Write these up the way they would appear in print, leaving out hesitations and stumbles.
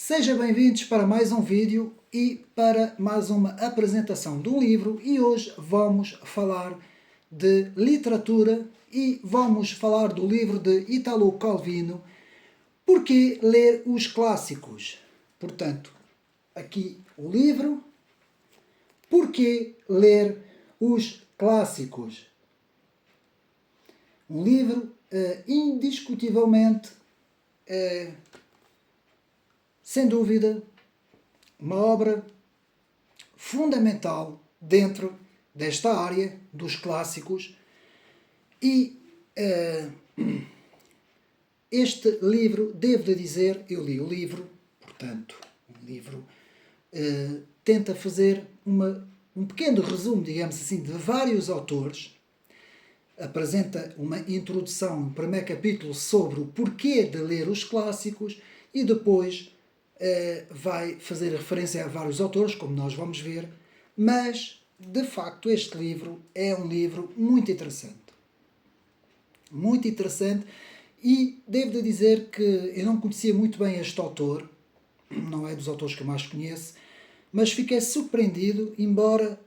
Sejam bem-vindos para mais um vídeo e para mais uma apresentação de um livro, e hoje vamos falar de literatura e vamos falar do livro de Italo Calvino, Porquê ler os clássicos? Portanto, aqui o livro, Porquê ler os clássicos? Um livro indiscutivelmente, sem dúvida, uma obra fundamental dentro desta área dos clássicos. E este livro, devo dizer, eu li o livro, portanto, o livro tenta fazer um pequeno resumo, digamos assim, de vários autores. Apresenta uma introdução, um primeiro capítulo sobre o porquê de ler os clássicos e depois vai fazer referência a vários autores, como nós vamos ver, mas, de facto, este livro é um livro muito interessante. Muito interessante, e devo dizer que eu não conhecia muito bem este autor, não é dos autores que eu mais conheço, mas fiquei surpreendido, embora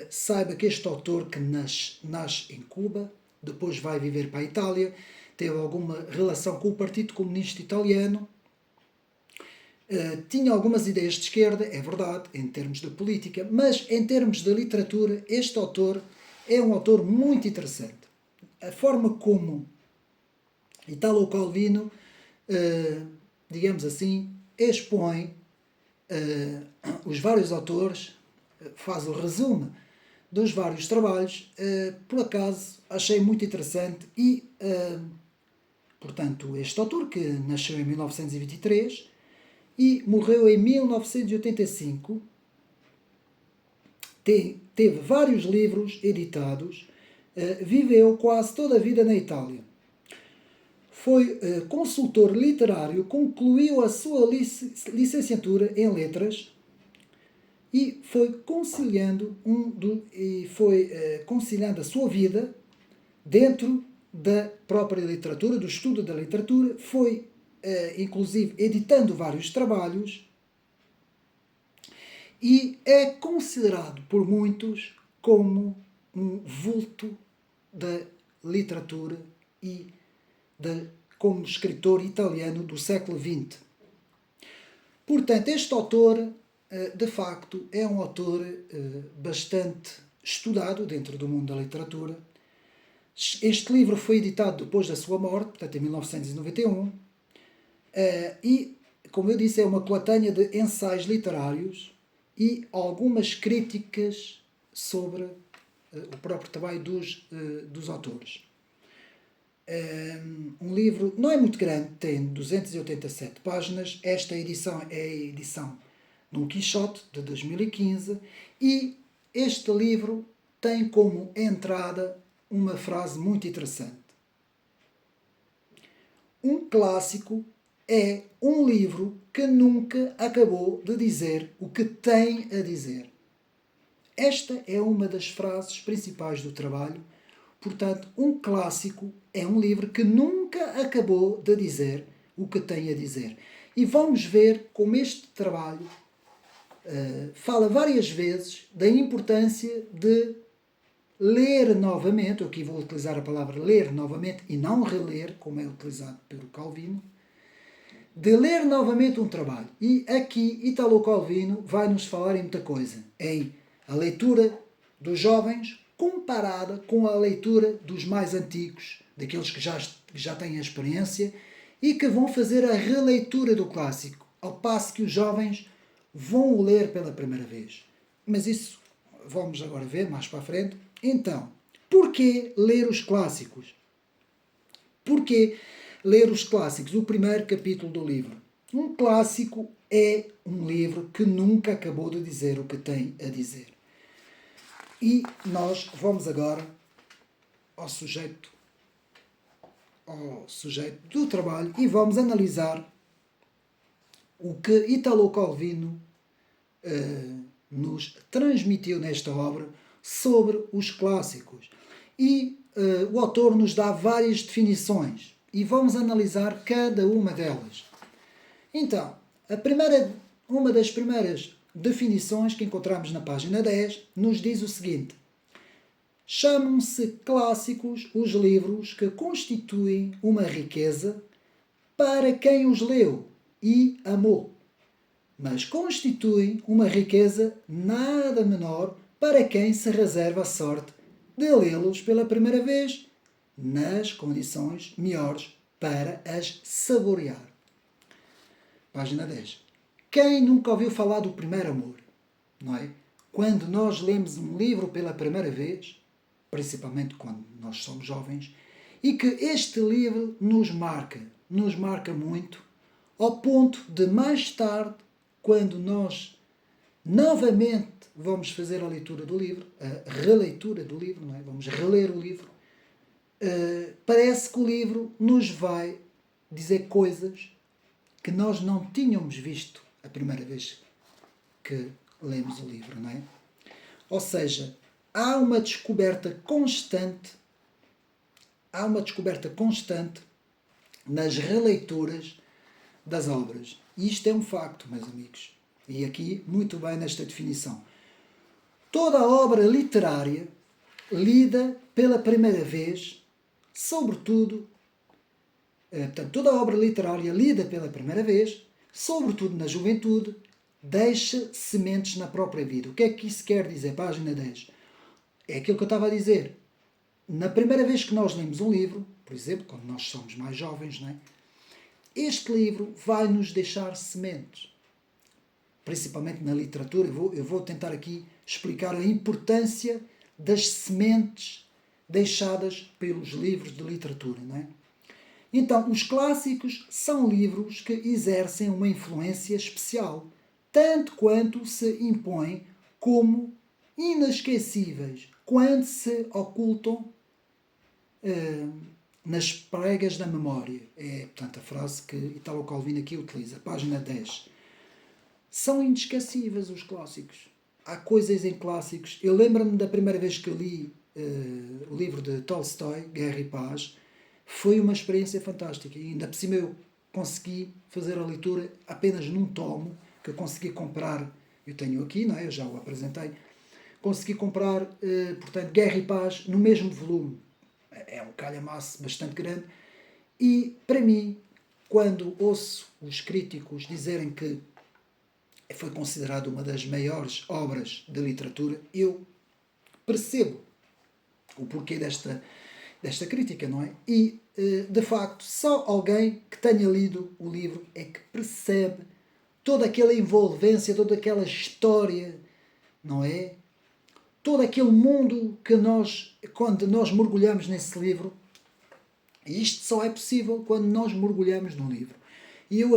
saiba que este autor, que nasce em Cuba, depois vai viver para a Itália, teve alguma relação com o Partido Comunista Italiano, tinha algumas ideias de esquerda, é verdade, em termos de política, mas em termos de literatura, este autor é um autor muito interessante. A forma como Italo Calvino, digamos assim, expõe os vários autores, faz o resumo dos vários trabalhos, por acaso achei muito interessante. E, portanto, este autor, que nasceu em 1923 e morreu em 1985, teve vários livros editados, viveu quase toda a vida na Itália. Foi consultor literário, concluiu a sua licenciatura em letras e foi conciliando conciliando a sua vida dentro da própria literatura, do estudo da literatura, foi inclusive editando vários trabalhos, e é considerado por muitos como um vulto da literatura e como escritor italiano do século XX. Portanto, este autor, de facto, é um autor bastante estudado dentro do mundo da literatura. Este livro foi editado depois da sua morte, portanto, em 1991, e, como eu disse, é uma coletânea de ensaios literários e algumas críticas sobre o próprio trabalho dos autores. Um livro não é muito grande, tem 287 páginas. Esta edição é a edição Dom Quixote, de 2015, e este livro tem como entrada uma frase muito interessante. Um clássico é um livro que nunca acabou de dizer o que tem a dizer. Esta é uma das frases principais do trabalho. Portanto, um clássico é um livro que nunca acabou de dizer o que tem a dizer. E vamos ver como este trabalho fala várias vezes da importância de ler novamente. Aqui vou utilizar a palavra ler novamente e não reler, como é utilizado pelo Calvino. De ler novamente um trabalho. E aqui Italo Calvino vai nos falar em muita coisa. Em a leitura dos jovens comparada com a leitura dos mais antigos, daqueles que já têm a experiência e que vão fazer a releitura do clássico, ao passo que os jovens vão o ler pela primeira vez. Mas isso vamos agora ver mais para a frente. Então, porquê ler os clássicos? Porquê ler os clássicos? O primeiro capítulo do livro. Um clássico é um livro que nunca acabou de dizer o que tem a dizer. E nós vamos agora ao sujeito do trabalho e vamos analisar o que Italo Calvino nos transmitiu nesta obra sobre os clássicos. E o autor nos dá várias definições e vamos analisar cada uma delas. Então, Uma das primeiras definições que encontramos na página 10 nos diz o seguinte: chamam-se clássicos os livros que constituem uma riqueza para quem os leu e amou, mas constituem uma riqueza nada menor para quem se reserva a sorte de lê-los pela primeira vez, nas condições melhores para as saborear. Página 10. Quem nunca ouviu falar do primeiro amor? Não é? Quando nós lemos um livro pela primeira vez, principalmente quando nós somos jovens, e que este livro nos marca muito, ao ponto de mais tarde, quando nós novamente vamos fazer a leitura do livro, a releitura do livro, não é? Vamos reler o livro, parece que o livro nos vai dizer coisas que nós não tínhamos visto a primeira vez que lemos o livro, não é? Ou seja, há uma descoberta constante nas releituras das obras. E isto é um facto, meus amigos. E aqui, muito bem nesta definição. Toda a obra literária lida pela primeira vez, sobretudo, toda a obra literária lida pela primeira vez, sobretudo na juventude, deixa sementes na própria vida. O que é que isso quer dizer? Página 10. É aquilo que eu estava a dizer. Na primeira vez que nós lemos um livro, por exemplo, quando nós somos mais jovens, não é? Este livro vai nos deixar sementes. Principalmente na literatura. Eu vou tentar aqui explicar a importância das sementes deixadas pelos livros de literatura, não é? Então, os clássicos são livros que exercem uma influência especial, tanto quanto se impõem como inesquecíveis quando se ocultam nas pregas da memória. É, portanto, a frase que Italo Calvino aqui utiliza. Página 10. São inesquecíveis os clássicos. Há coisas em clássicos. Eu lembro-me da primeira vez que eu li o livro de Tolstói, Guerra e Paz. Foi uma experiência fantástica. E ainda por cima eu consegui fazer a leitura apenas num tomo, que eu consegui comprar. Eu tenho aqui, não é? Eu já o apresentei. Consegui comprar, portanto, Guerra e Paz no mesmo volume. É um calhamaço bastante grande. E, para mim, quando ouço os críticos dizerem que foi considerado uma das maiores obras de literatura, eu percebo o porquê desta crítica, não é? E, de facto, só alguém que tenha lido o livro é que percebe toda aquela envolvência, toda aquela história, não é? Todo aquele mundo que quando nós mergulhamos nesse livro, e isto só é possível quando nós mergulhamos no livro. E eu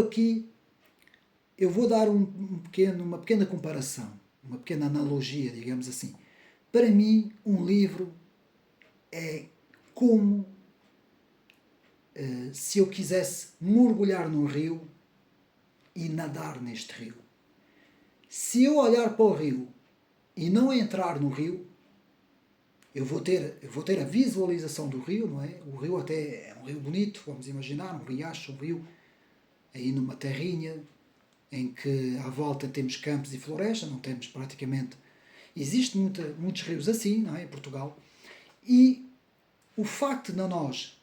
vou dar uma pequena comparação, uma pequena analogia, digamos assim. Para mim, um livro é como se eu quisesse mergulhar num rio e nadar neste rio. Se eu olhar para o rio e não entrar no rio, eu vou ter a visualização do rio, não é? O rio até é um rio bonito, vamos imaginar, um riacho, um rio, aí numa terrinha, em que à volta temos campos e floresta, não temos praticamente... Existem muitos rios assim, não é? Em Portugal. E o facto de nós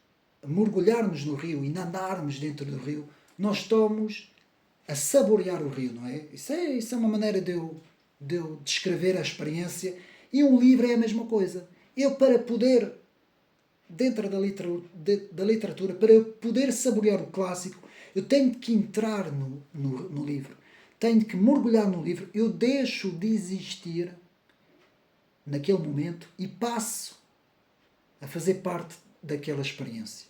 mergulharmos no rio e nadarmos dentro do rio, nós estamos a saborear o rio, não é? Isso é uma maneira de eu descrever a experiência. E um livro é a mesma coisa. Eu, para poder, dentro da literatura, para eu poder saborear o clássico, eu tenho que entrar no livro. Tenho que mergulhar no livro. Eu deixo de existir naquele momento e passo a fazer parte daquela experiência.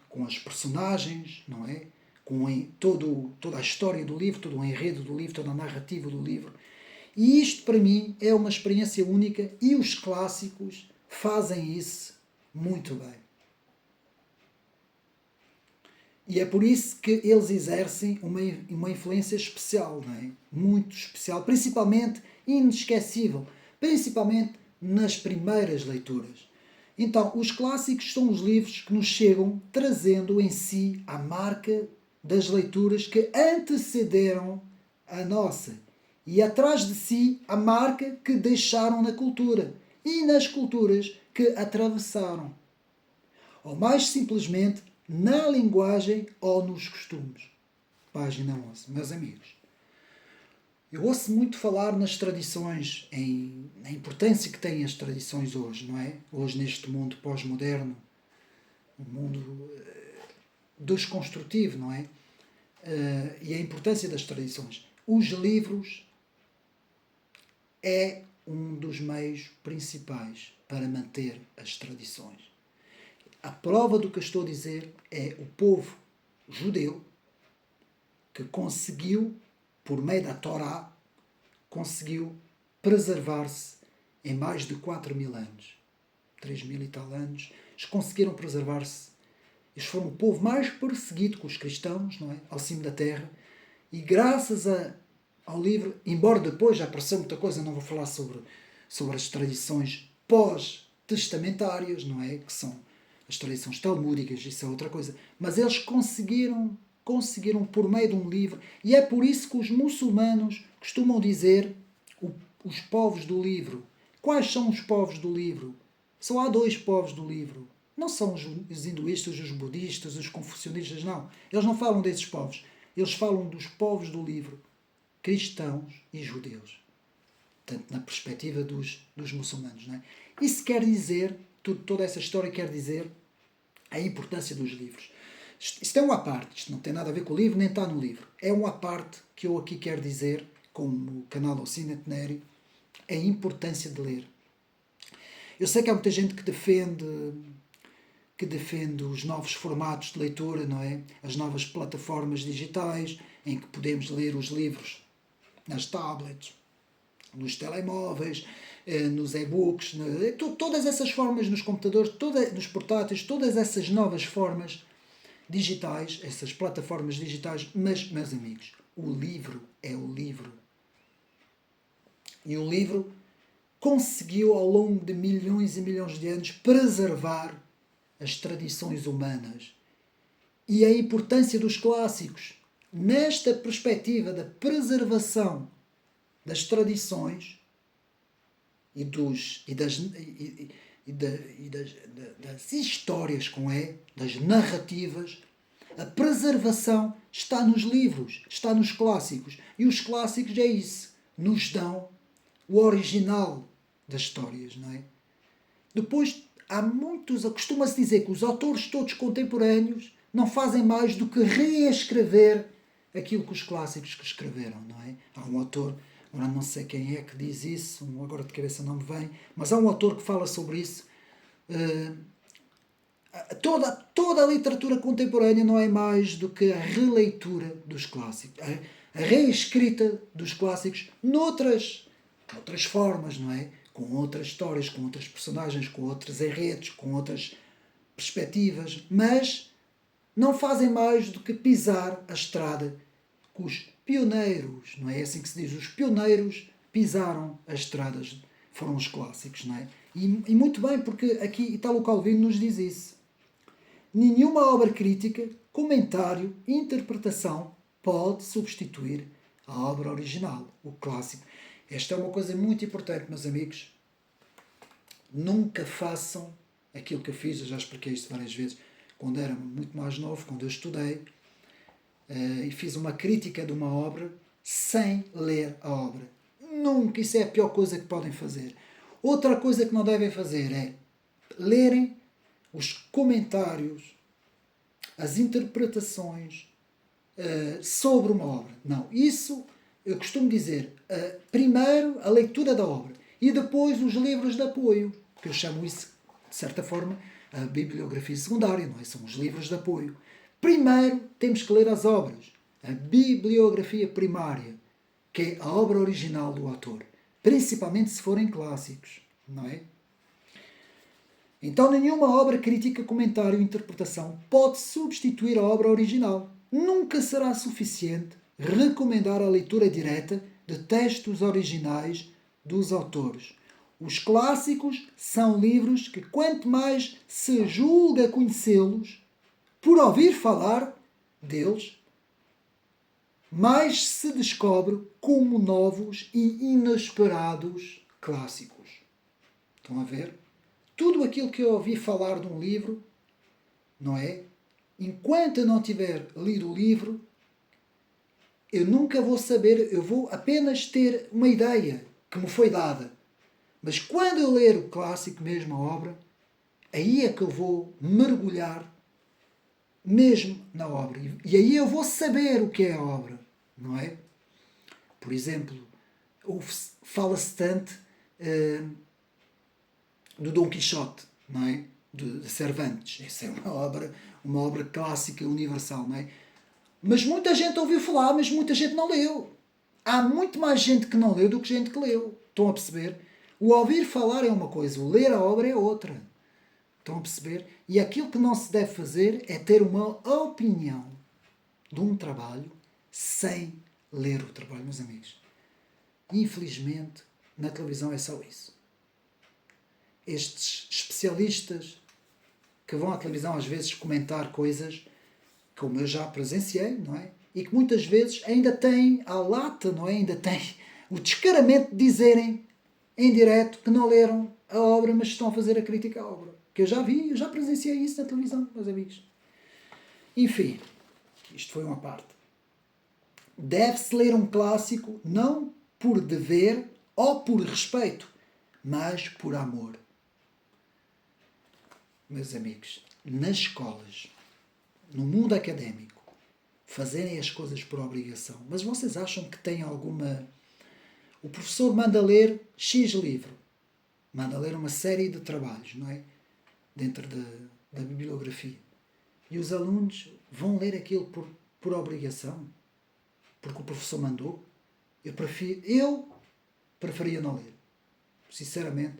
Com as personagens, não é? Com toda a história do livro, todo o enredo do livro, toda a narrativa do livro. E isto, para mim, é uma experiência única e os clássicos fazem isso muito bem. E é por isso que eles exercem uma influência especial, não é? Muito especial, principalmente inesquecível, principalmente nas primeiras leituras. Então, os clássicos são os livros que nos chegam trazendo em si a marca das leituras que antecederam a nossa e atrás de si a marca que deixaram na cultura e nas culturas que atravessaram. Ou mais simplesmente, na linguagem ou nos costumes. Página 11. Meus amigos, eu ouço muito falar nas tradições, na importância que têm as tradições hoje, não é? Hoje neste mundo pós-moderno, um mundo desconstrutivo, não é? E a importância das tradições. Os livros é um dos meios principais para manter as tradições. A prova do que eu estou a dizer é o povo judeu que conseguiu, por meio da Torá, conseguiu preservar-se em mais de 4.000 anos. 3.000 e tal anos. Eles conseguiram preservar-se. Eles foram o povo mais perseguido que os cristãos, não é? Ao cimo da terra. E graças ao livro, embora depois já apareceu muita coisa, não vou falar sobre as tradições pós-testamentárias, não é? Que são as tradições talmúdicas, isso é outra coisa. Mas eles conseguiram por meio de um livro, e é por isso que os muçulmanos costumam dizer os povos do livro. Quais são os povos do livro? Só há 2 povos do livro. Não são os hinduístas, os budistas, os confucionistas, não. Eles não falam desses povos. Eles falam dos povos do livro, cristãos e judeus. Portanto, na perspectiva dos muçulmanos. Não é? Isso quer dizer, toda essa história quer dizer a importância dos livros. Isto é uma parte, isto não tem nada a ver com o livro, nem está no livro. É uma parte que eu aqui quero dizer, como o canal Ocinete Neri, a importância de ler. Eu sei que há muita gente que defende os novos formatos de leitura, não é? As novas plataformas digitais, em que podemos ler os livros nas tablets, nos telemóveis, nos e-books, todas essas formas nos computadores, nos portáteis, todas essas novas formas digitais, essas plataformas digitais, mas, meus amigos, o livro é o livro. E o livro conseguiu, ao longo de milhões e milhões de anos, preservar as tradições humanas. E a importância dos clássicos, nesta perspectiva da preservação das tradições das histórias, das narrativas, a preservação está nos livros, está nos clássicos. E os clássicos é isso, nos dão o original das histórias, não é? Depois, costuma-se dizer que os autores todos contemporâneos não fazem mais do que reescrever aquilo que os clássicos que escreveram, não é? Há um autor, agora não sei quem é que diz isso, agora de cabeça não me vem, mas há um autor que fala sobre isso. Toda a literatura contemporânea não é mais do que a releitura dos clássicos, a reescrita dos clássicos noutras formas, não é? Com outras histórias, com outras personagens, com outros enredos, com outras perspectivas, mas não fazem mais do que pisar a estrada que os pioneiros, não é assim que se diz, os pioneiros pisaram as estradas, foram os clássicos, não é? E muito bem, porque aqui Italo Calvino nos diz isso. Nenhuma obra crítica, comentário, interpretação pode substituir a obra original, o clássico. Esta é uma coisa muito importante, meus amigos. Nunca façam aquilo que eu fiz, eu já expliquei isto várias vezes, quando era muito mais novo, quando eu estudei, e fiz uma crítica de uma obra sem ler a obra. Nunca, isso é a pior coisa que podem fazer. Outra coisa que não devem fazer é lerem os comentários, as interpretações sobre uma obra. Não, isso eu costumo dizer, primeiro a leitura da obra e depois os livros de apoio, que eu chamo isso, de certa forma, a bibliografia secundária, não é? São os livros de apoio. Primeiro temos que ler as obras, a bibliografia primária, que é a obra original do autor, principalmente se forem clássicos, não é? Então nenhuma obra crítica, comentário e interpretação pode substituir a obra original. Nunca será suficiente recomendar a leitura direta de textos originais dos autores. Os clássicos são livros que, quanto mais se julga conhecê-los, por ouvir falar deles, mais se descobre como novos e inesperados clássicos. Estão a ver? Tudo aquilo que eu ouvi falar de um livro, não é? Enquanto eu não tiver lido o livro, eu nunca vou saber, eu vou apenas ter uma ideia que me foi dada. Mas quando eu ler o clássico, mesmo a obra, aí é que eu vou mergulhar mesmo na obra. E aí eu vou saber o que é a obra, não é? Por exemplo, fala-se tanto do Dom Quixote, não é? De Cervantes. Essa é uma obra clássica universal, não é? Mas muita gente ouviu falar, mas muita gente não leu. Há muito mais gente que não leu do que gente que leu. Estão a perceber? O ouvir falar é uma coisa, o ler a obra é outra. Estão a perceber? E aquilo que não se deve fazer é ter uma opinião de um trabalho sem ler o trabalho, meus amigos. Infelizmente, na televisão é só isso. Estes especialistas que vão à televisão às vezes comentar coisas como eu já presenciei, não é? E que muitas vezes ainda têm a lata, não é? Ainda têm o descaramento de dizerem em direto que não leram a obra, mas estão a fazer a crítica à obra. Que eu já vi, eu já presenciei isso na televisão, meus amigos. Enfim, isto foi uma parte. Deve-se ler um clássico não por dever ou por respeito, mas por amor. Meus amigos, nas escolas, no mundo académico, fazerem as coisas por obrigação. Mas vocês acham que tem alguma... O professor manda ler X livro. Manda ler uma série de trabalhos, não é? Dentro da bibliografia. E os alunos vão ler aquilo por obrigação. Porque o professor mandou. Eu preferia não ler. Sinceramente.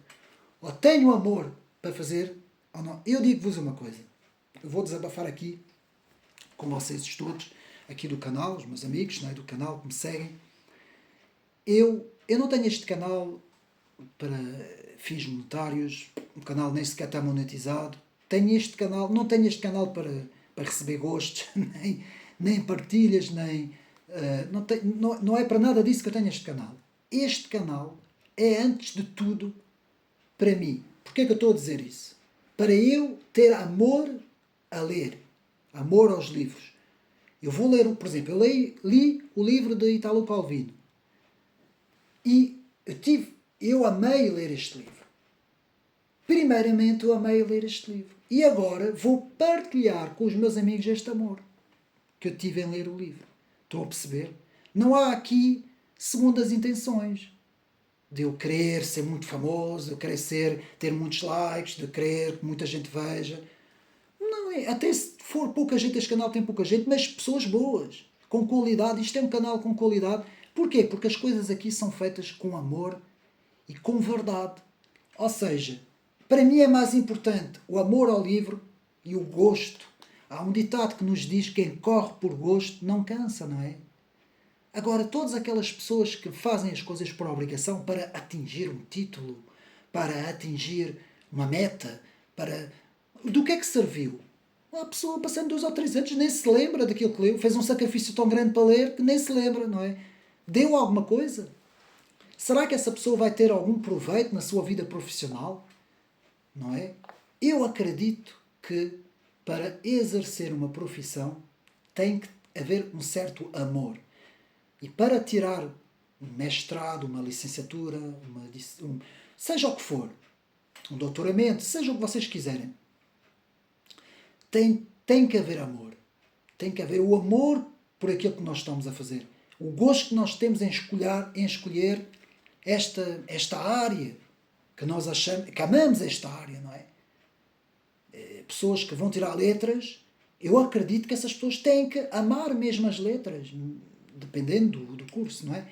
Ou tenho amor para fazer, ou não. Eu digo-vos uma coisa. Eu vou desabafar aqui com vocês todos, aqui do canal, os meus amigos, não é? Do canal que me seguem. Eu não tenho este canal para fins monetários, o canal nem sequer está monetizado. Não tenho este canal para receber gostos, nem partilhas, nem... não é para nada disso que eu tenho este canal. Este canal é, antes de tudo, para mim. Porquê é que eu estou a dizer isso? Para eu ter amor a ler. Amor aos livros. Eu vou ler, por exemplo, eu li o livro de Italo Calvino. E eu amei ler este livro. Primeiramente, eu amei ler este livro. E agora vou partilhar com os meus amigos este amor que eu tive em ler o livro. Estão a perceber? Não há aqui segundas intenções. De eu querer ser muito famoso, de eu querer ter muitos likes, de eu querer que muita gente veja. Não é. Até se for pouca gente, este canal tem pouca gente, mas pessoas boas, com qualidade. Isto é um canal com qualidade. Porquê? Porque as coisas aqui são feitas com amor e com verdade. Ou seja, para mim é mais importante o amor ao livro e o gosto. Há um ditado que nos diz que quem corre por gosto não cansa, não é? Agora, todas aquelas pessoas que fazem as coisas por obrigação para atingir um título, para atingir uma meta, do que é que serviu? A pessoa, passando 2 ou 3 anos, nem se lembra daquilo que leu. Fez um sacrifício tão grande para ler que nem se lembra, não é? Deu alguma coisa? Será que essa pessoa vai ter algum proveito na sua vida profissional? Não é? Eu acredito que para exercer uma profissão tem que haver um certo amor. E para tirar um mestrado, uma licenciatura, seja o que for, um doutoramento, seja o que vocês quiserem, tem que haver amor. Tem que haver o amor por aquilo que nós estamos a fazer. O gosto que nós temos em escolher esta área que nós achamos, que amamos esta área, não é? Pessoas que vão tirar letras, eu acredito que essas pessoas têm que amar mesmo as letras, dependendo do curso, não é?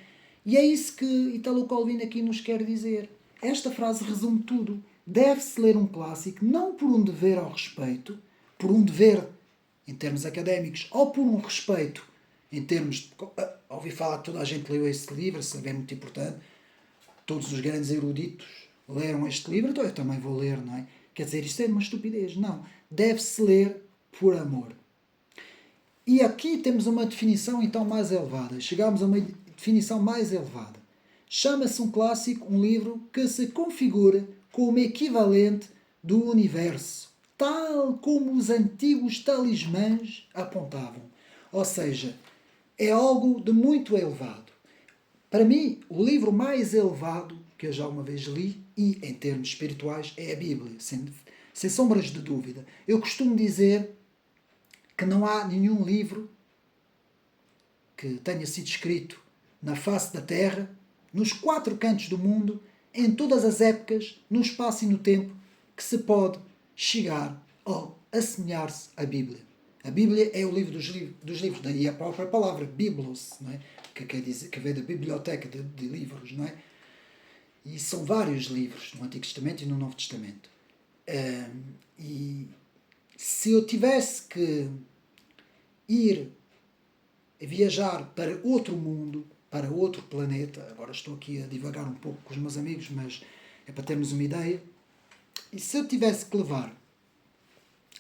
E é isso que Italo Calvino aqui nos quer dizer. Esta frase resume tudo. Deve-se ler um clássico não por um dever ao respeito, por um dever em termos académicos, ou por um respeito em termos de... Ouvi falar que toda a gente leu este livro, isso é muito importante. Todos os grandes eruditos leram este livro, então eu também vou ler, não é? Quer dizer, isto é uma estupidez. Não. Deve-se ler por amor. E aqui temos uma definição então mais elevada. Chegamos a uma definição mais elevada. Chama-se um clássico um livro que se configura como equivalente do universo, tal como os antigos talismãs apontavam. Ou seja, é algo de muito elevado. Para mim, o livro mais elevado que eu já uma vez li, e em termos espirituais, é a Bíblia, sem sombras de dúvida. Eu costumo dizer que não há nenhum livro que tenha sido escrito na face da Terra, nos quatro cantos do mundo, em todas as épocas, no espaço e no tempo, que se pode chegar ou assemelhar-se à Bíblia. A Bíblia é o livro dos livros, daí a própria palavra Biblos, não é? Que quer dizer, que vem da biblioteca de livros, não é? E são vários livros no Antigo Testamento e no Novo Testamento. E se eu tivesse que ir viajar para outro mundo, para outro planeta, agora estou aqui a divagar um pouco com os meus amigos, mas é para termos uma ideia, e se eu tivesse que levar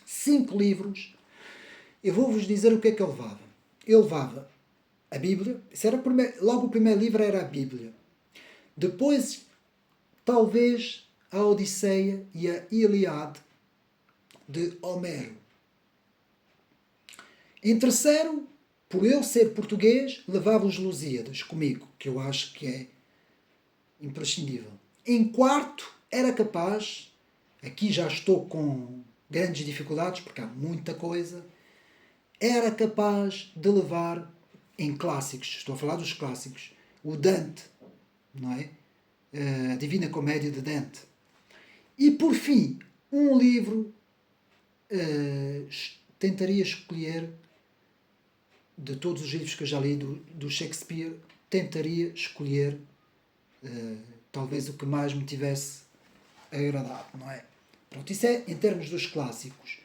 5 livros, eu vou-vos dizer o que é que eu levava. Eu levava a Bíblia, isso era logo o primeiro livro era a Bíblia. Depois, talvez, a Odisseia e a Ilíada de Homero. Em terceiro, por eu ser português, levava os Lusíadas comigo, que eu acho que é imprescindível. Em quarto, era capaz, aqui já estou com grandes dificuldades, porque há muita coisa, era capaz de levar em clássicos, estou a falar dos clássicos, o Dante, não é? A Divina Comédia de Dante. E por fim, um livro tentaria escolher, de todos os livros que eu já li do Shakespeare, tentaria escolher talvez o que mais me tivesse agradado, não é? Pronto, isso é em termos dos clássicos,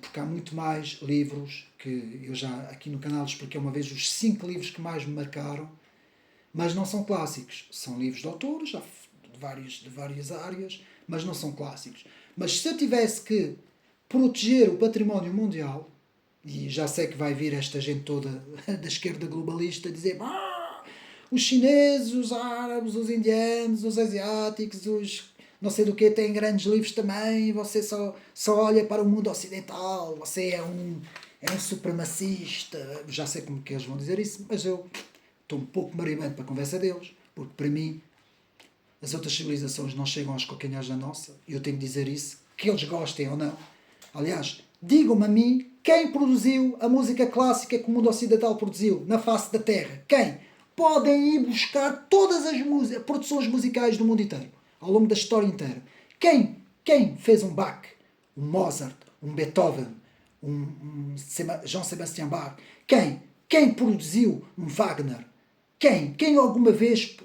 porque há muito mais livros que eu já aqui no canal expliquei uma vez os 5 livros que mais me marcaram, mas não são clássicos, são livros de autores de várias áreas, mas não são clássicos. Mas se eu tivesse que proteger o património mundial, e já sei que vai vir esta gente toda da esquerda globalista dizer os chineses, os árabes, os indianos, os asiáticos, os não sei do que, têm grandes livros também, você só olha para o mundo ocidental, você é um supremacista, já sei como que eles vão dizer isso, mas eu estou um pouco maribando para a conversa deles, porque para mim as outras civilizações não chegam aos calcanhares da nossa, e eu tenho que dizer isso, que eles gostem ou não. Aliás, digam-me a mim quem produziu a música clássica que o mundo ocidental produziu na face da Terra. Quem? Podem ir buscar todas as produções musicais do mundo inteiro, ao longo da história inteira. Quem fez um Bach, um Mozart, um Beethoven, um João Sebastião Bach? Quem produziu um Wagner? Quem alguma vez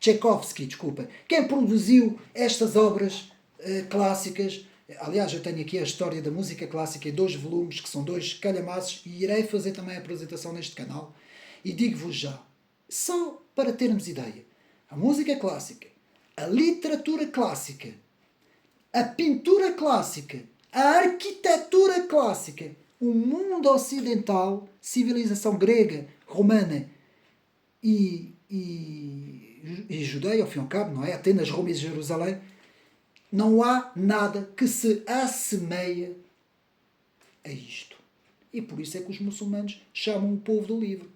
Tchaikovsky, desculpa. Quem produziu estas obras clássicas? Aliás, eu tenho aqui a história da música clássica em 2 volumes, que são 2 calhamaços, e irei fazer também a apresentação neste canal. E digo-vos já, só para termos ideia, a música clássica, a literatura clássica, a pintura clássica, a arquitetura clássica, o mundo ocidental, civilização grega, romana e judeia, ao fim e ao cabo, não é? Atenas, Roma e Jerusalém, não há nada que se assemelhe a isto. E por isso é que os muçulmanos chamam o povo do livro.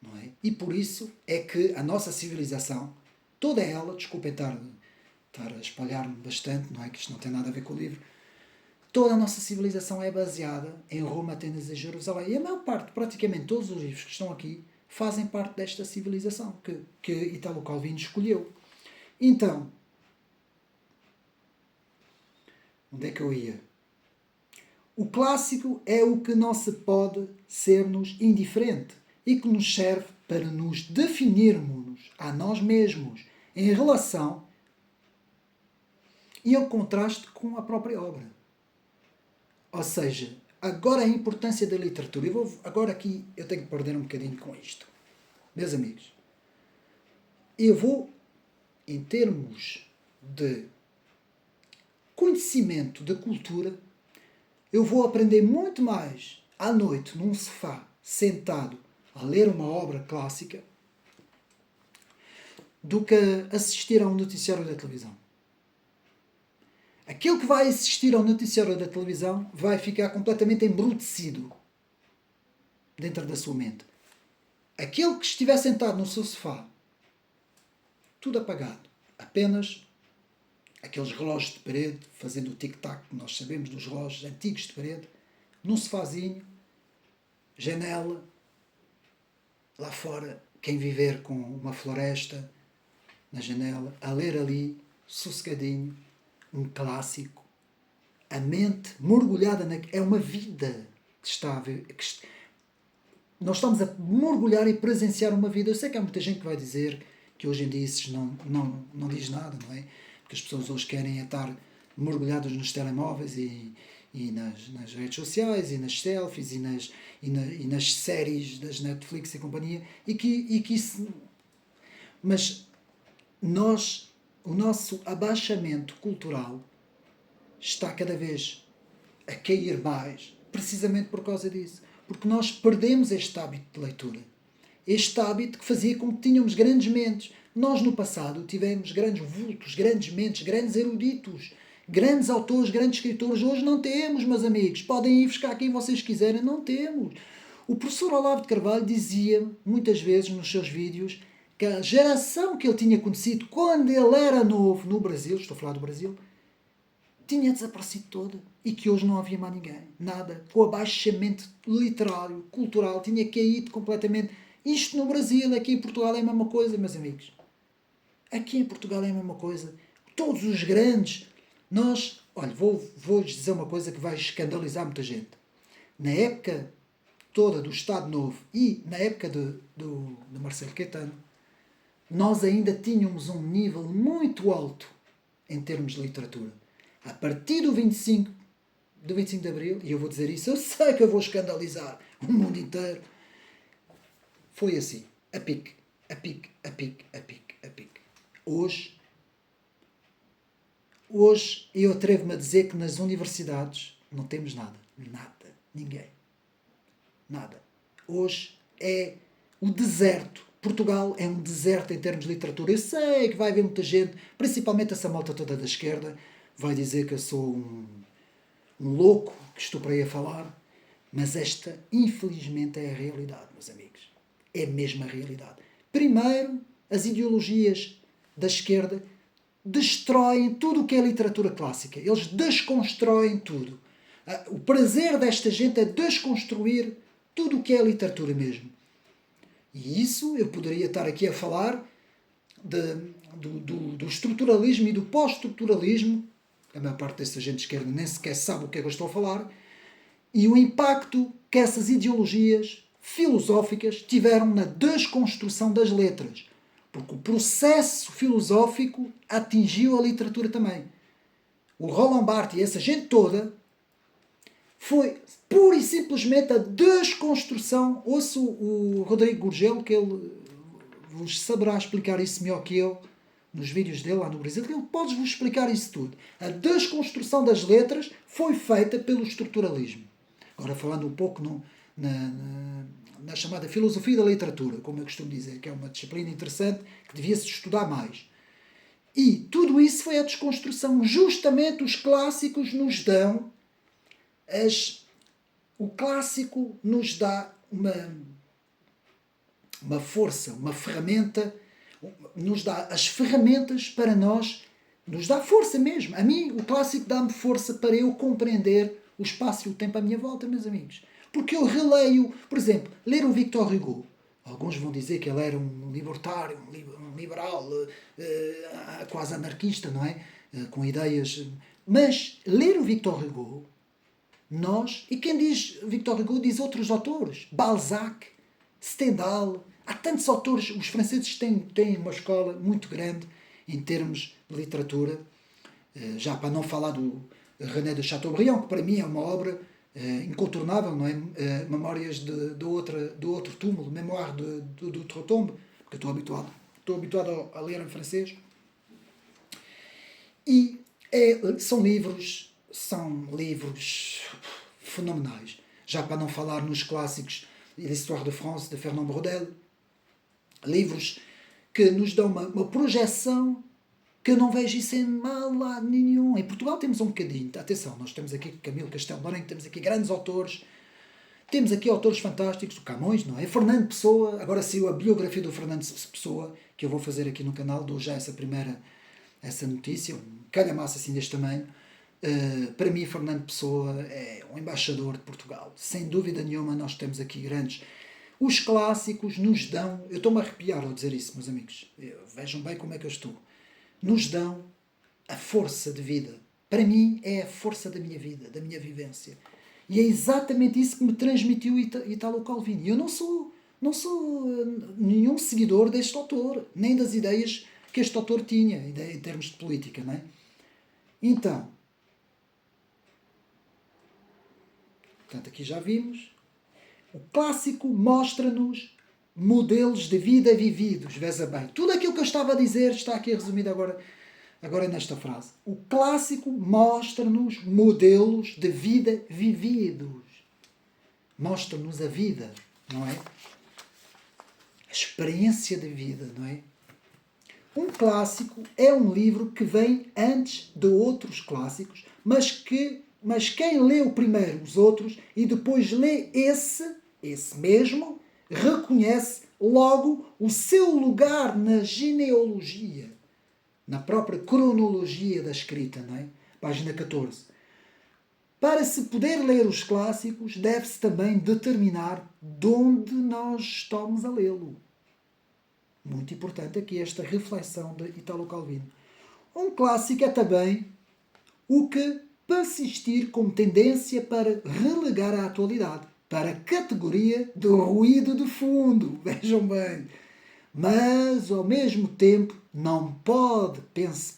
Não é? E por isso é que a nossa civilização, toda ela, desculpem estar a espalhar-me bastante, não é? Que isto não tem nada a ver com o livro, toda a nossa civilização é baseada em Roma, Atenas e Jerusalém. E a maior parte, praticamente todos os livros que estão aqui, fazem parte desta civilização que Italo Calvino escolheu. Então, onde é que eu ia? O clássico é o que não se pode ser-nos indiferente e que nos serve para nos definirmos a nós mesmos em relação e em contraste com a própria obra. Ou seja, agora a importância da literatura. Agora aqui eu tenho que perder um bocadinho com isto. Meus amigos, eu vou, em termos de conhecimento da cultura, eu vou aprender muito mais à noite, num sofá, sentado, a ler uma obra clássica, do que assistir a um noticiário da televisão. Aquele que vai assistir ao noticiário da televisão vai ficar completamente embrutecido dentro da sua mente. Aquele que estiver sentado no seu sofá, tudo apagado, apenas aqueles relógios de parede, fazendo o tic-tac que nós sabemos dos relógios antigos de parede, num sofazinho, janela, lá fora, quem viver com uma floresta na janela, a ler ali, sossegadinho, um clássico, a mente mergulhada é uma vida que está a ver. Nós estamos a mergulhar e presenciar uma vida. Eu sei que há muita gente que vai dizer que hoje em dia isso não diz nada, não é? Porque as pessoas hoje querem estar mergulhadas nos telemóveis e nas redes sociais, e nas selfies, e nas séries das Netflix e companhia, e que isso... Mas o nosso abaixamento cultural está cada vez a cair mais, precisamente por causa disso. Porque nós perdemos este hábito de leitura. Este hábito que fazia com que tínhamos grandes mentes. Nós, no passado, tivemos grandes vultos, grandes mentes, grandes eruditos, grandes autores, grandes escritores. Hoje não temos, meus amigos. Podem ir buscar quem vocês quiserem. Não temos. O professor Olavo de Carvalho dizia, muitas vezes, nos seus vídeos, que a geração que ele tinha conhecido quando ele era novo no Brasil, estou a falar do Brasil, tinha desaparecido toda e que hoje não havia mais ninguém. Nada. O abaixamento literário, cultural, tinha caído completamente. Isto no Brasil, aqui em Portugal é a mesma coisa, meus amigos. Aqui em Portugal é a mesma coisa. Todos os grandes. Nós, olha, vou-vos dizer uma coisa que vai escandalizar muita gente. Na época toda do Estado Novo e na época do Marcelo Caetano, nós ainda tínhamos um nível muito alto em termos de literatura. A partir do 25 de Abril, e eu vou dizer isso, eu sei que eu vou escandalizar o mundo inteiro, foi assim, a pique, a pique, a pique, a pique, a pique. Hoje eu atrevo-me a dizer que nas universidades não temos nada, ninguém, nada. Hoje é o deserto. Portugal é um deserto em termos de literatura. Eu sei que vai haver muita gente, principalmente essa malta toda da esquerda, vai dizer que eu sou um louco, que estou para aí a falar, mas esta, infelizmente, é a realidade, meus amigos. É mesmo a realidade. Primeiro, as ideologias da esquerda destroem tudo o que é literatura clássica. Eles desconstroem tudo. O prazer desta gente é desconstruir tudo o que é literatura mesmo. E isso eu poderia estar aqui a falar do estruturalismo e do pós-estruturalismo. A maior parte dessa gente de esquerda nem sequer sabe o que é que eu estou a falar. E o impacto que essas ideologias filosóficas tiveram na desconstrução das letras. Porque o processo filosófico atingiu a literatura também. O Roland Barthes e essa gente toda foi pura e simplesmente a desconstrução. Ouço o Rodrigo Gurgel, que ele vos saberá explicar isso melhor que eu, nos vídeos dele lá no Brasil, ele pode-vos explicar isso tudo. A desconstrução das letras foi feita pelo estruturalismo. Agora falando um pouco na chamada filosofia da literatura, como eu costumo dizer, que é uma disciplina interessante que devia-se estudar mais. E tudo isso foi a desconstrução. Justamente os clássicos nos dão o clássico nos dá uma força, uma ferramenta, nos dá as ferramentas para nós, nos dá força mesmo. A mim, o clássico dá-me força para eu compreender o espaço e o tempo à minha volta, meus amigos. Porque eu releio, por exemplo, ler o Victor Hugo. Alguns vão dizer que ele era um libertário, um liberal, quase anarquista, não é? Com ideias... Mas ler o Victor Hugo, e quem diz Victor Hugo diz outros autores. Balzac, Stendhal, há tantos autores. Os franceses têm uma escola muito grande em termos de literatura. Já para não falar do René de Chateaubriand, que para mim é uma obra incontornável, não é? Memórias do outro túmulo, Mémoire d'Outre-Tombe, porque eu estou habituado a ler em francês. E são livros fenomenais. Já para não falar nos clássicos L'Histoire de France, de Fernand Braudel, livros que nos dão uma projeção que eu não vejo isso em mal lá nenhum. Em Portugal temos um bocadinho, atenção, nós temos aqui Camilo Castelo Branco, temos aqui grandes autores, temos aqui autores fantásticos, o Camões, não é? Fernando Pessoa, agora saiu a biografia do Fernando Pessoa, que eu vou fazer aqui no canal, dou já essa notícia, um calhamaço assim deste tamanho. Para mim, Fernando Pessoa é um embaixador de Portugal. Sem dúvida nenhuma, nós temos aqui grandes. Os clássicos nos dão, eu estou-me a arrepiar ao dizer isso, meus amigos, vejam bem como é que eu estou, nos dão a força de vida. Para mim, é a força da minha vida, da minha vivência. E é exatamente isso que me transmitiu Italo Calvino. Eu não sou nenhum seguidor deste autor, nem das ideias que este autor tinha, em termos de política, não é? Então, portanto, aqui já vimos, o clássico mostra-nos modelos de vida vividos, veja bem. Tudo aquilo que eu estava a dizer está aqui resumido agora nesta frase. O clássico mostra-nos modelos de vida vividos. Mostra-nos a vida, não é? A experiência de vida, não é? Um clássico é um livro que vem antes de outros clássicos, mas quem lê primeiro os outros e depois lê esse mesmo, reconhece logo o seu lugar na genealogia, na própria cronologia da escrita, não é? Página 14. Para se poder ler os clássicos, deve-se também determinar de onde nós estamos a lê-lo. Muito importante aqui esta reflexão de Italo Calvino. Um clássico é também o que persistir como tendência para relegar a atualidade, para a categoria do ruído de fundo. Vejam bem. Mas, ao mesmo tempo, não pode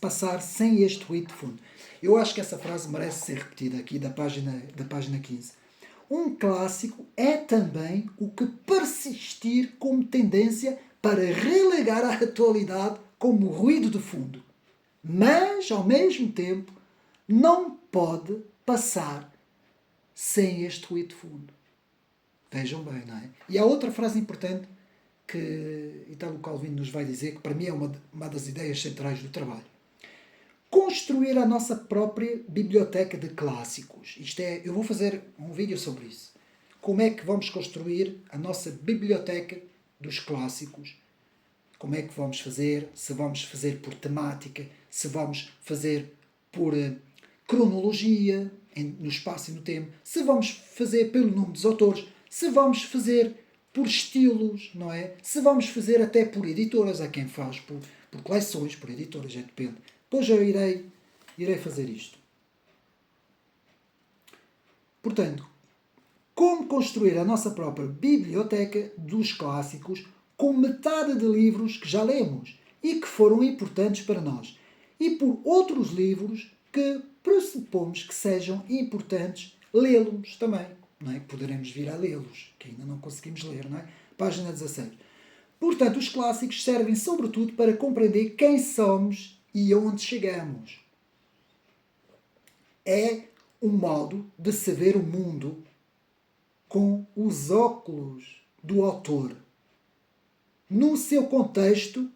passar sem este ruído de fundo. Eu acho que essa frase merece ser repetida aqui da página 15. Um clássico é também o que persistir como tendência para relegar a atualidade como ruído de fundo. Mas, ao mesmo tempo, não pode passar sem este ruído de fundo. Vejam bem, não é? E há outra frase importante que Italo Calvino nos vai dizer, que para mim é uma das ideias centrais do trabalho. Construir a nossa própria biblioteca de clássicos. Eu vou fazer um vídeo sobre isso. Como é que vamos construir a nossa biblioteca dos clássicos? Como é que vamos fazer? Se vamos fazer por temática, se vamos fazer por cronologia, no espaço e no tempo, se vamos fazer pelo nome dos autores, se vamos fazer por estilos, não é? Se vamos fazer até por editoras, há quem faz por coleções, por editoras, já depende. Depois eu irei fazer isto. Portanto, como construir a nossa própria biblioteca dos clássicos com metade de livros que já lemos e que foram importantes para nós, e por outros livros que pressupomos que sejam importantes lê-los também. Não é? Poderemos vir a lê-los, que ainda não conseguimos ler, não é? Página 16. Portanto, os clássicos servem sobretudo para compreender quem somos e onde chegamos. É um modo de se ver o mundo com os óculos do autor, no seu contexto,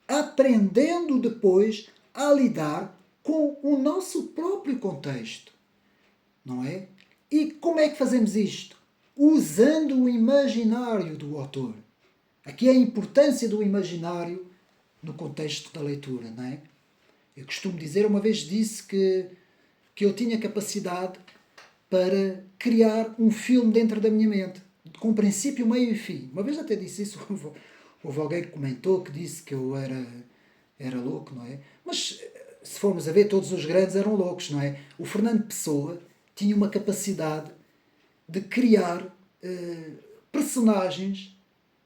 aprendendo depois a lidar com o nosso próprio contexto. Não é? E como é que fazemos isto? Usando o imaginário do autor. Aqui é a importância do imaginário no contexto da leitura, não é? Eu costumo dizer, uma vez disse que eu tinha capacidade para criar um filme dentro da minha mente, com princípio, meio e fim. Uma vez até disse isso, houve alguém que comentou, que disse que eu era louco, não é? Mas, se formos a ver, todos os grandes eram loucos, não é? O Fernando Pessoa tinha uma capacidade de criar personagens.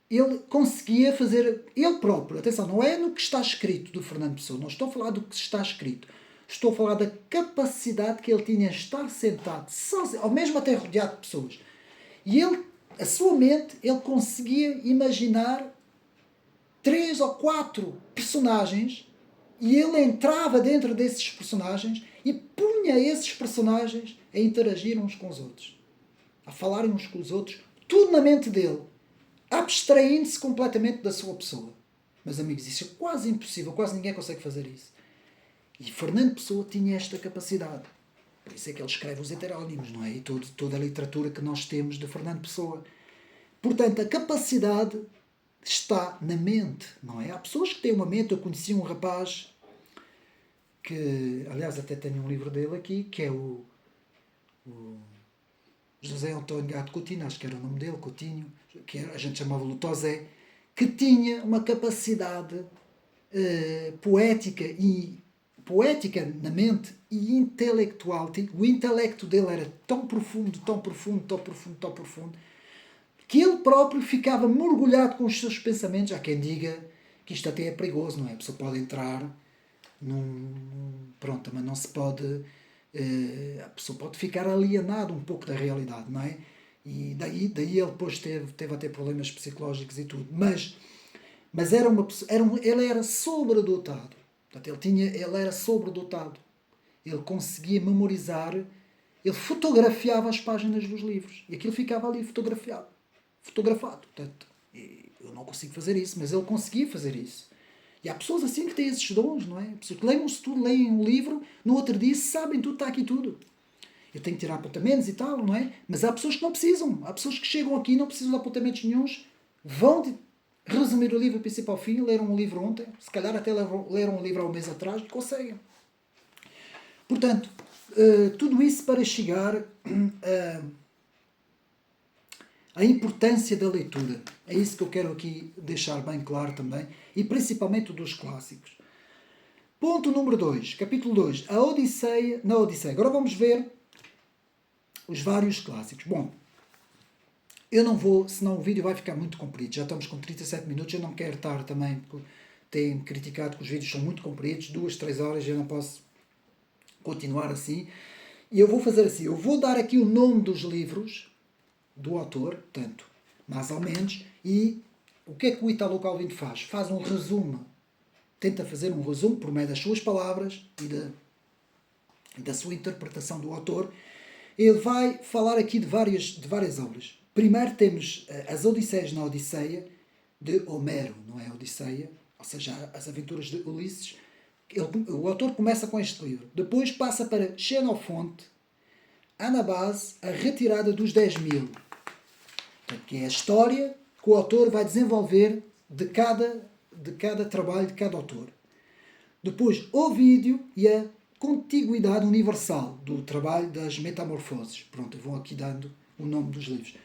Ele conseguia fazer ele próprio. Atenção, não é no que está escrito do Fernando Pessoa. Não estou a falar do que está escrito. Estou a falar da capacidade que ele tinha de estar sentado, sozinho, ou mesmo até rodeado de pessoas. E a sua mente, ele conseguia imaginar 3 ou 4 personagens e ele entrava dentro desses personagens e punha esses personagens a interagir uns com os outros. a falarem uns com os outros, tudo na mente dele, abstraindo-se completamente da sua pessoa. Meus amigos, isso é quase impossível, quase ninguém consegue fazer isso. E Fernando Pessoa tinha esta capacidade. Por isso é que ele escreve os heterónimos, não é? E toda a literatura que nós temos de Fernando Pessoa. Portanto, a capacidade está na mente, não é? Há pessoas que têm uma mente. Eu conheci um rapaz que, aliás, até tenho um livro dele aqui, que é o José António Gato Coutinho, acho que era o nome dele, Coutinho, que a gente chamava-lhe Tosé, que tinha uma capacidade poética na mente e intelectual. O intelecto dele era tão profundo, tão profundo, tão profundo, tão profundo, que ele próprio ficava mergulhado com os seus pensamentos. Há quem diga que isto até é perigoso, não é? A pessoa pode entrar pronto, mas não se pode... a pessoa pode ficar alienada um pouco da realidade, não é? E daí ele depois teve até problemas psicológicos e tudo. Mas era uma pessoa, ele era sobredotado. Portanto, ele era sobredotado. Ele conseguia memorizar, ele fotografava as páginas dos livros. E aquilo ficava ali fotografado. Portanto, eu não consigo fazer isso, mas ele conseguia fazer isso. E há pessoas assim que têm esses dons, não é? Pessoas que leem um livro, no outro dia sabem tudo, está aqui tudo. Eu tenho que tirar apontamentos e tal, não é? Mas há pessoas que não precisam. Há pessoas que chegam aqui e não precisam de apontamentos nenhuns, vão resumir o livro do princípio ao fim, leram um livro ontem, se calhar até leram um livro há um mês atrás e conseguem. Portanto, tudo isso para chegar à importância da leitura. É isso que eu quero aqui deixar bem claro também, e principalmente dos clássicos. Ponto número 2, capítulo 2, a Odisseia, na Odisseia. Agora vamos ver os vários clássicos. Bom, eu não vou, senão o vídeo vai ficar muito comprido. Já estamos com 37 minutos, eu não quero estar também, tenho criticado que os vídeos são muito compridos, 2, 3 horas, eu não posso continuar assim. E eu vou fazer assim, eu vou dar aqui o nome dos livros, do autor, portanto, mais ou menos, e o que é que o Italo Calvino faz? Faz um resumo, tenta fazer um resumo por meio das suas palavras e da sua interpretação do autor. Ele vai falar aqui de várias obras. Primeiro temos as Odisseias na Odisseia, de Homero, não é Odisseia, ou seja, as aventuras de Ulisses. O autor começa com este livro. Depois passa para Xenofonte, Anabase, a retirada dos 10.000. Que é a história que o autor vai desenvolver de cada trabalho de cada autor. Depois, Ovídio e a contiguidade universal do trabalho das Metamorfoses. Pronto, eu vou aqui dando o nome dos livros.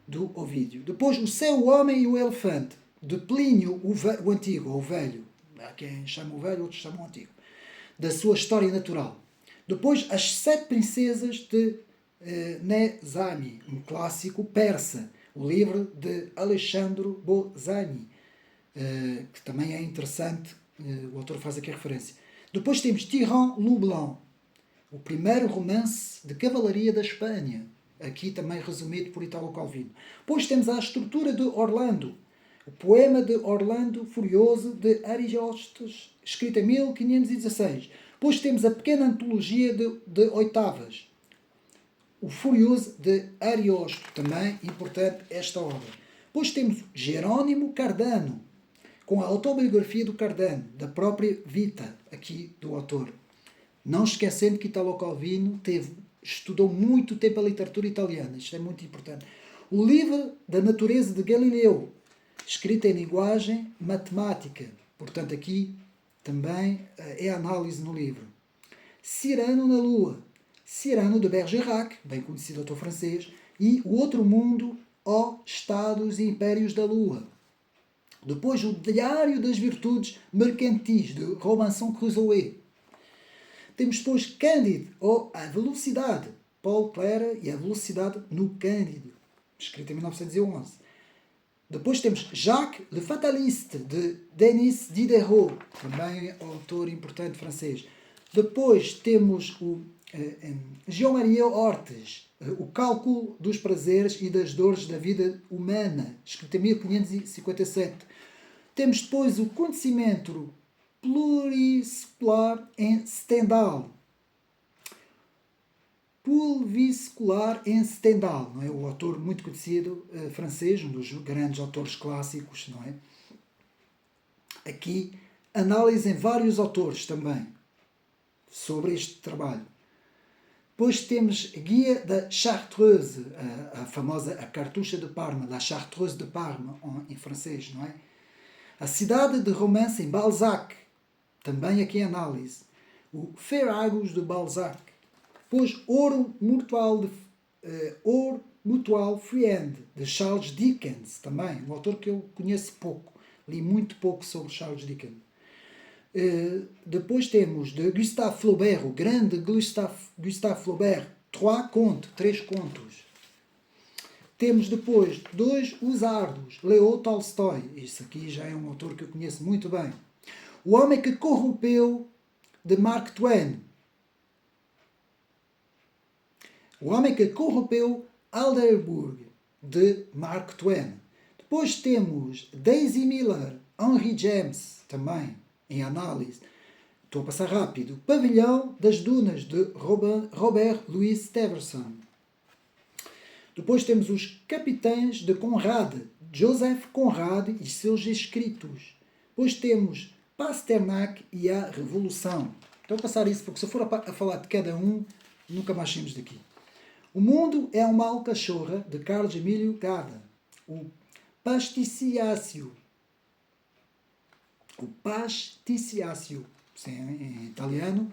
Do Ovídio. Depois, O Céu, o Homem e o Elefante, de Plínio o Antigo, ou o Velho. Há quem chama o Velho, outros chamam o Antigo. Da sua história natural. Depois, As Sete Princesas de Nezami, um clássico persa. O livro de Alexandro Bozani, que também é interessante, o autor faz aqui a referência. Depois temos Tirant Loublanc, o primeiro romance de cavalaria da Espanha, aqui também resumido por Italo Calvino. Depois temos A Estrutura de Orlando, o poema de Orlando Furioso de Aristóteles, escrito em 1516. Depois temos a pequena antologia de oitavas, o Furioso de Ariosto, também importante esta obra. Depois temos Jerônimo Cardano, com a autobiografia do Cardano, da própria Vita, aqui do autor. Não esquecendo que Italo Calvino estudou muito tempo a literatura italiana, isto é muito importante. O Livro da Natureza de Galileu, escrito em linguagem matemática, portanto aqui também é análise no livro. Cyrano na Lua, Cyrano de Bergerac, bem conhecido autor francês, e O Outro Mundo, ó Estados e Impérios da Lua. Depois, O Diário das Virtudes Mercantis, de Robinson Crusoe. Temos depois Cândido, ou A Velocidade, Paul Clara e a Velocidade no Cândido, escrito em 1911. Depois temos Jacques Le Fataliste, de Denis Diderot, também autor importante francês. Depois temos o Jean-Marie Hortes, O Cálculo dos Prazeres e das Dores da Vida Humana, escrito em 1557. Temos depois o Conhecimento Pluriscolar em Stendhal, Pulvisculaire em Stendhal, não é? O autor muito conhecido francês, um dos grandes autores clássicos, não é? Aqui, análise em vários autores também sobre este trabalho. Depois temos Guia da Chartreuse, a famosa a cartucha de Parma, La Chartreuse de Parma, em francês, não é? A Cidade de Romance em Balzac, também aqui em análise. O Ferragus de Balzac. Depois Or Mutual Friend, de Charles Dickens, também, um autor que eu conheço pouco. Li muito pouco sobre Charles Dickens. Depois temos de Gustave Flaubert, o grande Gustave Flaubert, três contos. Temos depois Os Ardos, Leo Tolstói. Isso aqui já é um autor que eu conheço muito bem. O Homem que Corrompeu, de Mark Twain. O Homem que Corrompeu Alderburgh, de Mark Twain. Depois temos Daisy Miller, Henry James, também em análise. Estou a passar rápido. Pavilhão das Dunas, de Robert Louis Stevenson. Depois temos Os Capitães de Conrad, Joseph Conrad e seus escritos. Depois temos Pasternak e a Revolução. Estou a passar isso porque se eu for a falar de cada um, nunca mais saímos daqui. O Mundo é uma Alcachorra, de Carlos Emílio Gada. O Pasticiácio, em italiano,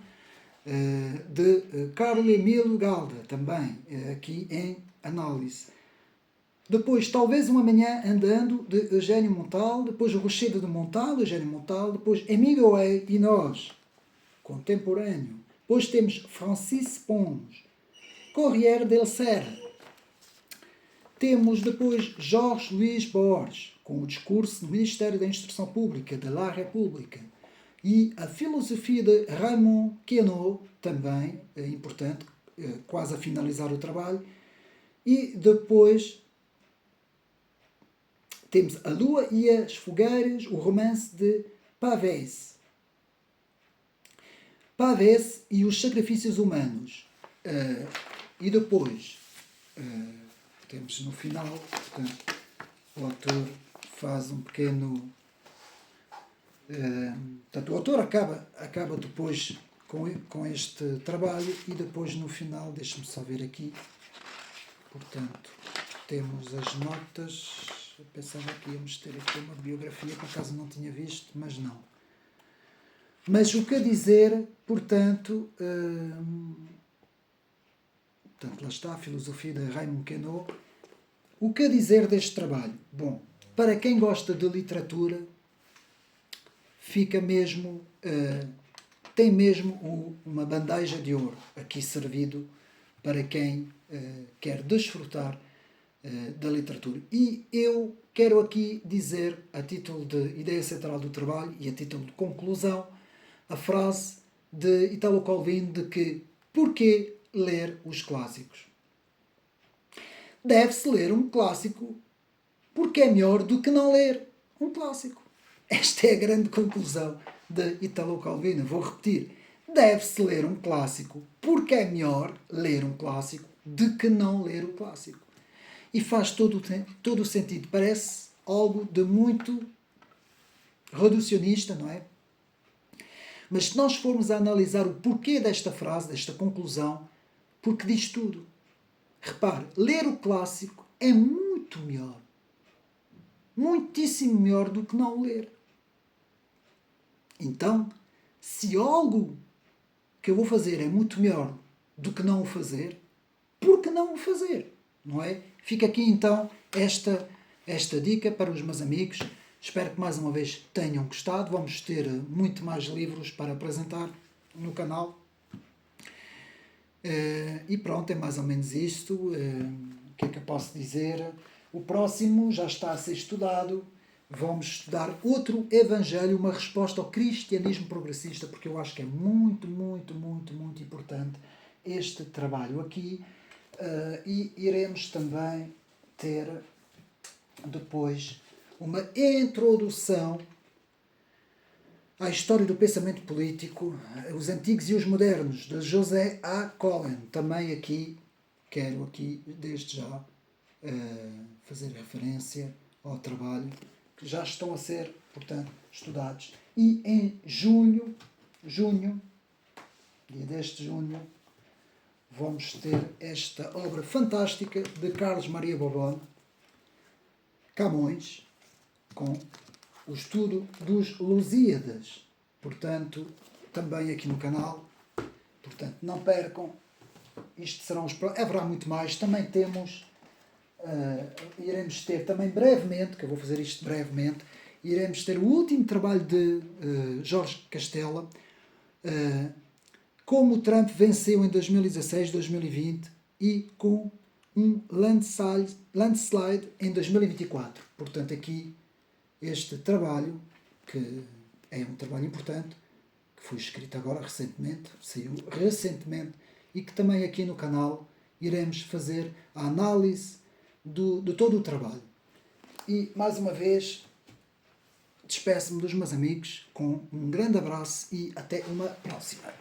de Carlo Emílio Galda, também aqui em análise. Depois, Talvez uma Manhã Andando, de Eugênio Montal. Depois, O Rochedo de Montal, Eugênio Montal. Depois, Hemingway e Nós, contemporâneo. Depois temos Francis Pons, Corriere del Serra. Temos depois Jorge Luís Borges, com o discurso do Ministério da Instrução Pública, de La República. E a filosofia de Raymond Queneau, também importante, quase a finalizar o trabalho. E depois temos A Lua e as Fogueiras, o romance de Pavès. Pavès e os Sacrifícios Humanos. E depois temos no final, portanto, o autor faz um pequeno... portanto, o autor acaba depois com este trabalho e depois no final, deixe-me só ver aqui, portanto, temos as notas. Eu pensava que íamos ter aqui uma biografia, por acaso não tinha visto, mas não. Mas o que a dizer, portanto, lá está a filosofia de Raymond Queneau. O que a dizer deste trabalho? Bom, para quem gosta de literatura, fica mesmo, tem mesmo uma bandeja de ouro aqui servido para quem quer desfrutar da literatura. E eu quero aqui dizer, a título de ideia central do trabalho e a título de conclusão, a frase de Italo Calvino de que porquê ler os clássicos? Deve-se ler um clássico porque é melhor do que não ler um clássico. Esta é a grande conclusão de Italo Calvino. Vou repetir. Deve-se ler um clássico porque é melhor ler um clássico do que não ler o clássico. E faz todo o sentido. Parece algo de muito reducionista, não é? Mas se nós formos a analisar o porquê desta frase, desta conclusão, porque diz tudo. Repare, ler o clássico é muito melhor. Muitíssimo melhor do que não ler. Então, se algo que eu vou fazer é muito melhor do que não o fazer, por que não o fazer? Não é? Fica aqui então esta dica para os meus amigos. Espero que mais uma vez tenham gostado. Vamos ter muito mais livros para apresentar no canal. E pronto, é mais ou menos isto. O que é que eu posso dizer? O próximo já está a ser estudado. Vamos estudar outro evangelho, uma resposta ao cristianismo progressista, porque eu acho que é muito, muito, muito, muito importante este trabalho aqui. E iremos também ter depois uma introdução A História do Pensamento Político, os Antigos e os Modernos, de José A. Cohen. Também aqui, quero aqui, desde já, fazer referência ao trabalho que já estão a ser, portanto, estudados. E em junho, dia deste junho, vamos ter esta obra fantástica de Carlos Maria Bobone, Camões, com o estudo dos Lusíadas. Portanto, também aqui no canal. Portanto, não percam. Isto serão os... Haverá muito mais. Também temos... iremos ter também brevemente, que eu vou fazer isto brevemente, iremos ter o último trabalho de Jorge Castella, como Trump venceu em 2016, 2020 e com um landslide em 2024. Portanto, aqui este trabalho, que é um trabalho importante, que foi escrito agora recentemente, saiu recentemente, e que também aqui no canal iremos fazer a análise de todo o trabalho. E, mais uma vez, despeço-me dos meus amigos com um grande abraço e até uma próxima.